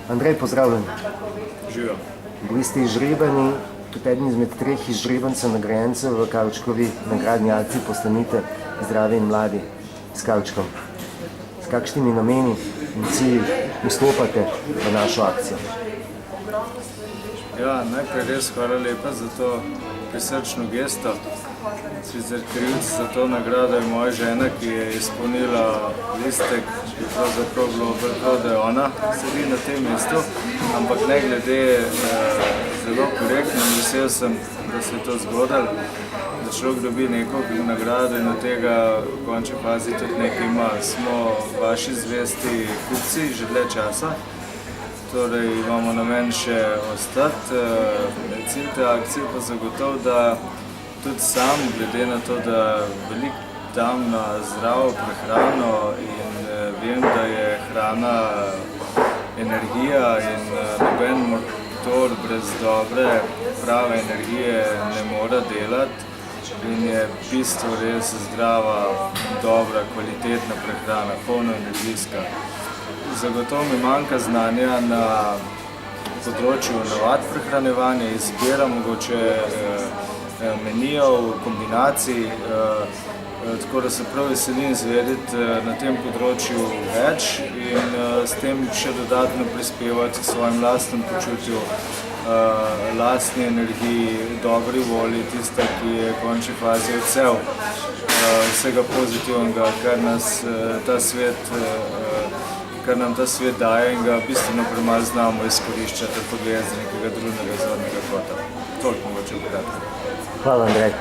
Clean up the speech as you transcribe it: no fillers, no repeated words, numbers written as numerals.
Andrej, pozdravljen. Živijo. Bili ste izžrebani, tudi eden izmed 3 izžrebancev nagrajencev v Kavčkovi nagradni akciji Postanite zdravi in mladi s Kavčkom. S kakšnimi nameni in cilji vstopate v našo akcijo? Ja, najprej res hvala lepa za to prisrčno gesto. Sicer krivec za to nagrado je moja žena, ki je izpolnila listek, ki je pravzaprav bilo vrlo, da je ona sedi na tem mestu, ampak ne glede zelo korektno in vesel sem, da se je to zgodilo, da človek dobi neko nagrado in od tega v končni fazi tudi nekaj ima. Smo vaši zvesti kupci že dlje časa, torej imamo namen še ostati. Cilj te akcije pa zagotovo, da tudi sam, glede na to, da veliko dam na zdravo prehrano in vem, da je hrana energija in noben motor brez dobre, prave energije ne mora delati in je bistvo res zdrava, dobra, kvalitetna prehrana, polno energijska. Zagotovo mi manjka znanja na področju navad prehranevanja, izbira mogoče menijev, kombinacij, tako da se prav veselim izvedeti na tem področju več in s tem še dodatno prispevati k svojim lastnem počutju, lastni energiji, dobri volji, tista, ki je v končni fazi odsev vsega pozitivnega, kar nam ta svet daje in ga bistveno premalo znamo izkoriščati, pogledati z nekega drugega zornega kota. Toliko mogoče ukratko. Hvala, Andrej.